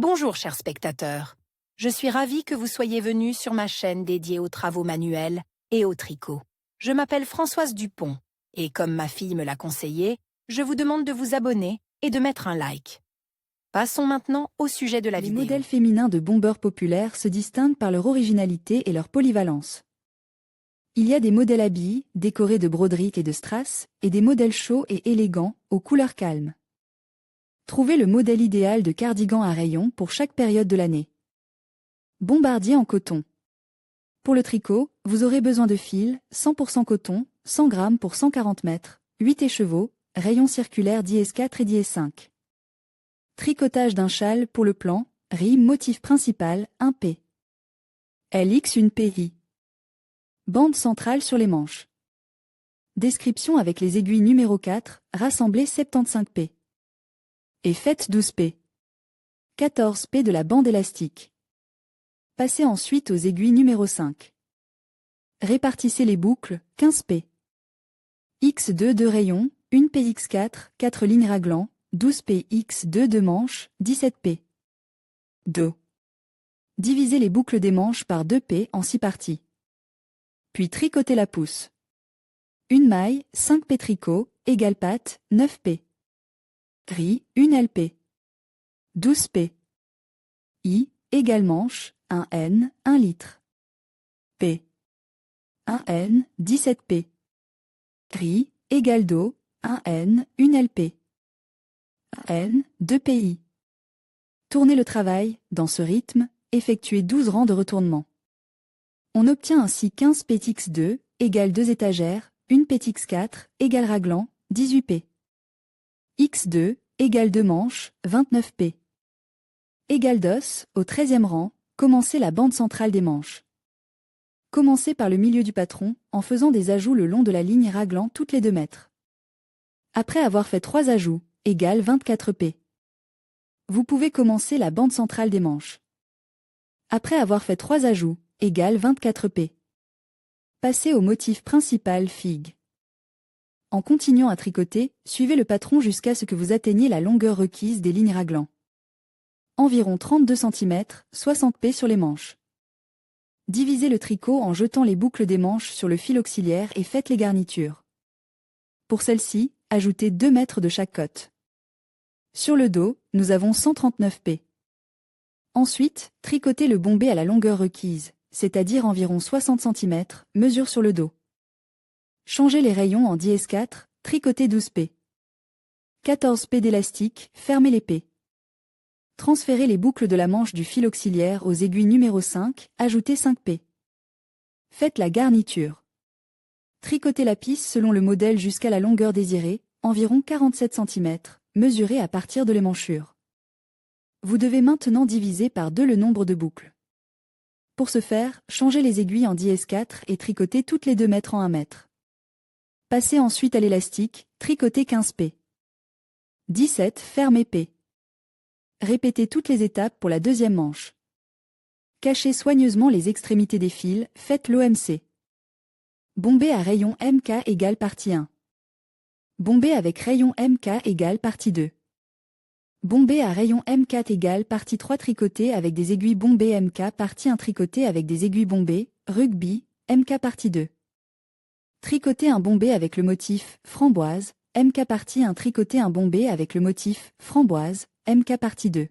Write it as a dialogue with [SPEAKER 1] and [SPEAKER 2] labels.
[SPEAKER 1] Bonjour chers spectateurs, je suis ravie que vous soyez venus sur ma chaîne dédiée aux travaux manuels et au tricot. Je m'appelle Françoise Dupont et comme ma fille me l'a conseillé, je vous demande de vous abonner et de mettre un like. Passons maintenant au sujet de la vidéo.
[SPEAKER 2] Les modèles féminins de bombeurs populaires se distinguent par leur originalité et leur polyvalence. Il y a des modèles à billes, décorés de broderies et de strass, et des modèles chauds et élégants, aux couleurs calmes. Trouvez le modèle idéal de cardigan à rayons pour chaque période de l'année. Bombardier en coton. Pour le tricot, vous aurez besoin de fils, 100% coton, 100 g pour 140 mètres, 8 écheveaux, rayons circulaires 10S4 et 10S5. Tricotage d'un châle pour le plan, riz motif principal, 1P. LX une PI. Bande centrale sur les manches. Description avec les aiguilles numéro 4, rassemblées 75P. Et faites 12P. 14P de la bande élastique. Passez ensuite aux aiguilles numéro 5. Répartissez les boucles, 15P. X2 de rayon, 1PX4, 4 lignes raglant, 12P X2 de manches, 17P. Do. Divisez les boucles des manches par 2P en 6 parties. Puis tricotez la pousse. Une maille, 5P tricot, égale patte, 9P. Riz, 1 LP. 12P. I, égale manche, 1 N, 1 litre. P. 1 N, 17P. Riz, égale dos, 1 N, 1 LP. 1 N, 2 PI. Tournez le travail, dans ce rythme, effectuez 12 rangs de retournement. On obtient ainsi 15 PTX2, égale 2 étagères, 1 PTX4, égale raglan, 18P. X2, égale 2 manches, 29P. Égale d'os, au 13e rang, commencez la bande centrale des manches. Commencez par le milieu du patron, en faisant des ajouts le long de la ligne raglant toutes les 2 mètres. Après avoir fait 3 ajouts, égale 24P. Vous pouvez commencer la bande centrale des manches. Après avoir fait 3 ajouts, égale 24P. Passez au motif principal figue. En continuant à tricoter, suivez le patron jusqu'à ce que vous atteigniez la longueur requise des lignes raglant. Environ 32 cm, 60P sur les manches. Divisez le tricot en jetant les boucles des manches sur le fil auxiliaire et faites les garnitures. Pour celle-ci, ajoutez 2 mètres de chaque côte. Sur le dos, nous avons 139P. Ensuite, tricotez le bombé à la longueur requise, c'est-à-dire environ 60 cm, mesure sur le dos. Changez les rayons en 10S4, tricotez 12P. 14P d'élastique, fermez les P. Transférez les boucles de la manche du fil auxiliaire aux aiguilles numéro 5, ajoutez 5P. Faites la garniture. Tricotez la pisse selon le modèle jusqu'à la longueur désirée, environ 47 cm, mesurée à partir de l'émanchure. Vous devez maintenant diviser par 2 le nombre de boucles. Pour ce faire, changez les aiguilles en 10S4 et tricotez toutes les 2 mètres en 1 mètre. Passez ensuite à l'élastique, tricotez 15P. 17, fermez P. Répétez toutes les étapes pour la deuxième manche. Cachez soigneusement les extrémités des fils, faites l'OMC. Bombé à rayon MK égale partie 1. Bombé avec rayon MK égale partie 2. Bombé à rayon M4 égale partie 3 tricoté avec des aiguilles bombées MK partie 1 tricoté avec des aiguilles bombées, rugby, MK partie 2. Tricoter un bombé avec le motif framboise, MK partie 1 tricoter un bombé avec le motif framboise, MK partie 2.